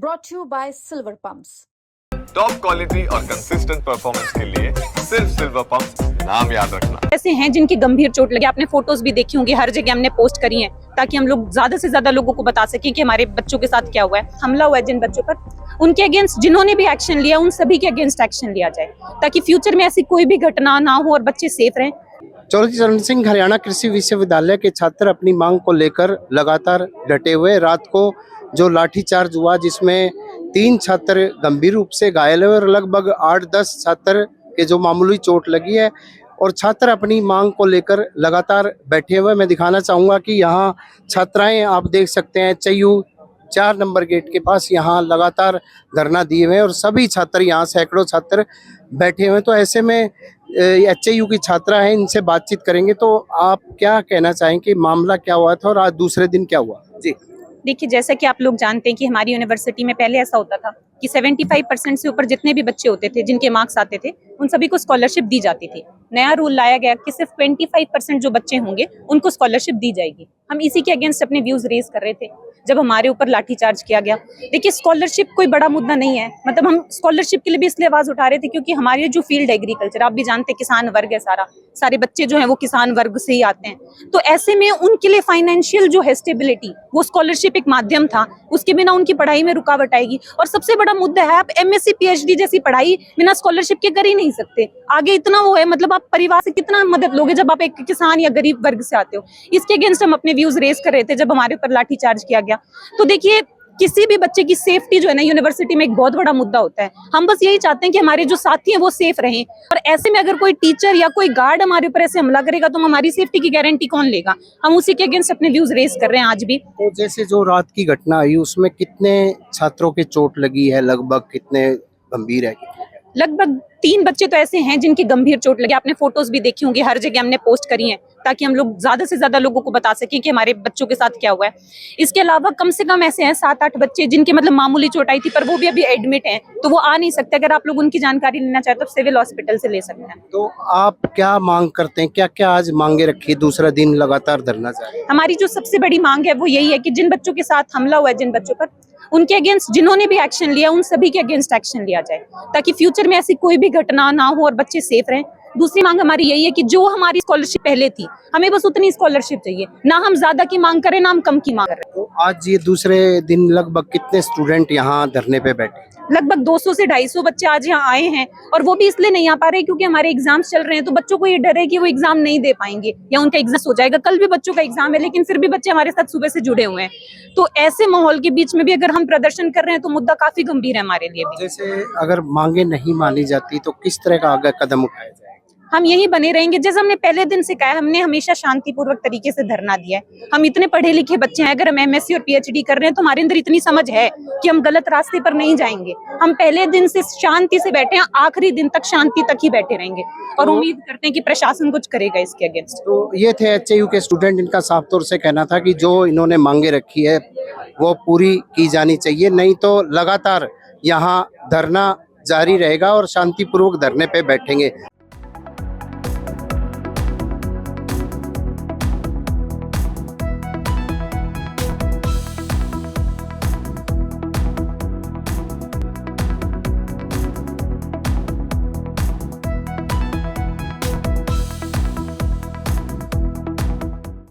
brought to you by Silver Pumps. Top quality और consistent performance के लिए सिर्फ सिल्वर पंप्स, नाम याद रखना। ऐसे हैं जिनकी गंभीर चोट लगी, आपने फोटोज भी देखी होंगी, हर जगह हमने पोस्ट करी हैं ताकि हम लोग ज्यादा से ज्यादा लोगों को बता सकें कि हमारे बच्चों के साथ क्या हुआ है। हमला हुआ है जिन बच्चों पर, उनके अगेंस्ट जिन्होंने भी एक्शन लिया उन सभी के अगेंस्ट एक्शन लिया जाए ताकि फ्यूचर में ऐसी कोई भी घटना ना हो और बच्चे सेफ रहें। चौधरी चरण सिंह हरियाणा कृषि विश्वविद्यालय के छात्र अपनी मांग को लेकर लगातार डटे हुए। रात को जो लाठीचार्ज हुआ जिसमें 3 छात्र गंभीर रूप से घायल हुए और लगभग 8-10 छात्र के जो मामूली चोट लगी है और छात्र अपनी मांग को लेकर लगातार बैठे हुए। मैं दिखाना चाहूँगा कि यहाँ छात्राएं आप देख सकते हैं एचयू 4 नंबर गेट के पास यहाँ लगातार धरना दिए हुए हैं और सभी छात्र यहाँ सैकड़ों छात्र बैठे हुए हैं। तो ऐसे में एचयू की छात्रा हैं, इनसे बातचीत करेंगे। तो आप क्या कहना चाहें कि मामला क्या हुआ था और आज दूसरे दिन क्या हुआ? जी देखिए, जैसा कि आप लोग जानते हैं कि हमारी यूनिवर्सिटी में पहले ऐसा होता था कि 75% से ऊपर जितने भी बच्चे होते थे जिनके मार्क्स आते थे उन सभी को स्कॉलरशिप दी जाती थी। नया रूल लाया गया कि सिर्फ 25% जो बच्चे होंगे उनको स्कॉलरशिप दी जाएगी। हम इसी के अगेंस्ट अपने व्यूज रेज कर रहे थे जब हमारे ऊपर लाठीचार्ज किया गया। देखिए, स्कॉलरशिप कोई बड़ा मुद्दा नहीं है, मतलब हम स्कॉलरशिप के लिए भी इसलिए आवाज उठा रहे थे क्योंकि हमारी जो फील्ड एग्रीकल्चर, आप भी जानते हैं किसान वर्ग है, सारे बच्चे जो हैं वो किसान वर्ग से ही आते हैं। तो ऐसे में उनके लिए फाइनेंशियल जो है स्टेबिलिटी, वो स्कॉलरशिप एक माध्यम था, उसके बिना उनकी पढ़ाई में रुकावट आएगी। और सबसे बड़ा मुद्दा है, आप एमएससी पीएचडी जैसी पढ़ाई बिना स्कॉलरशिप के कर ही नहीं सकते। आगे इतना वो है, मतलब आप परिवार से कितना मदद लोगे जब आप एक किसान या गरीब वर्ग से आते हो। इसके अगेंस्ट हम अपने व्यूज रेज कर रहे थे जब हमारे ऊपर लाठीचार्ज किया गया। तो देखिए, किसी भी बच्चे की सेफ्टी जो है ना यूनिवर्सिटी में एक बहुत बड़ा मुद्दा होता है। हम बस यही चाहते हैं कि हमारे जो साथी हैं वो सेफ रहें, और ऐसे में अगर कोई टीचर या कोई गार्ड हमारे ऊपर ऐसे हमला करेगा तो हमारी सेफ्टी की गारंटी कौन लेगा? हम उसी के अगेंस्ट अपने व्यूज रेज कर रहे हैं आज भी। तो जैसे जो रात की घटना हुई उसमें कितने छात्रों के चोट लगी है, लगभग कितने गंभीर है? लगभग 3 बच्चे तो ऐसे हैं जिनकी गंभीर चोट लगी, आपने फोटोज भी देखी होंगी, हर जगह हमने पोस्ट करी हैं ताकि हम लोग ज्यादा से ज्यादा लोगों को बता सकें कि हमारे बच्चों के साथ क्या हुआ है। इसके अलावा कम से कम ऐसे हैं 7-8 बच्चे जिनके मतलब मामूली चोट आई थी पर वो भी अभी एडमिट हैं, तो वो आ नहीं सकते। अगर आप लोग उनकी जानकारी लेना चाहते तो सिविल हॉस्पिटल से ले सकते हैं। तो आप क्या मांग करते हैं, क्या क्या आज मांगे रखी, दूसरा दिन लगातार धरना जारी? हमारी जो सबसे बड़ी मांग है वो यही है कि जिन बच्चों के साथ हमला हुआ है, जिन बच्चों पर, उनके अगेंस्ट जिन्होंने भी एक्शन लिया उन सभी के अगेंस्ट एक्शन लिया जाए ताकि फ्यूचर में ऐसी कोई भी घटना ना हो और बच्चे सेफ रहें। दूसरी मांग हमारी यही है कि जो हमारी स्कॉलरशिप पहले थी, हमें बस उतनी स्कॉलरशिप चाहिए, ना हम ज्यादा की मांग करें ना हम कम की मांग करें। तो आज ये दूसरे दिन लगभग कितने स्टूडेंट यहाँ धरने पे बैठे? लगभग 200 से 250 बच्चे आज यहाँ आए हैं, और वो भी इसलिए नहीं आ पा रहे क्योंकि हमारे एग्जाम्स चल रहे हैं। तो बच्चों को ये डर है कि वो एग्जाम नहीं दे पाएंगे या उनका एग्जाम हो जाएगा। कल भी बच्चों का एग्जाम है लेकिन फिर भी बच्चे हमारे साथ सुबह से जुड़े हुए हैं। तो ऐसे माहौल के बीच में भी अगर हम प्रदर्शन कर रहे हैं तो मुद्दा काफी गंभीर है हमारे लिए भी। जैसे अगर मांगे नहीं मानी जाती तो किस तरह का आगे कदम उठाया जाए? हम यही बने रहेंगे। जैसे हमने पहले दिन से कहा है, हमने हमेशा शांतिपूर्वक तरीके से धरना दिया है। हम इतने पढ़े लिखे बच्चे हैं, अगर हम एमएससी और पीएचडी कर रहे हैं तो हमारे अंदर इतनी समझ है कि हम गलत रास्ते पर नहीं जाएंगे। हम पहले दिन से शांति से बैठे हैं, आखिरी दिन तक शांति तक ही बैठे रहेंगे और उम्मीद करते हैं कि प्रशासन कुछ करेगा इसके अगेंस्ट। तो ये थे एचयू के स्टूडेंट, इनका साफ तौर से कहना था कि जो इन्होंने मांगे रखी है वो पूरी की जानी चाहिए, नहीं तो लगातार यहाँ धरना जारी रहेगा और शांतिपूर्वक धरने पे बैठेंगे।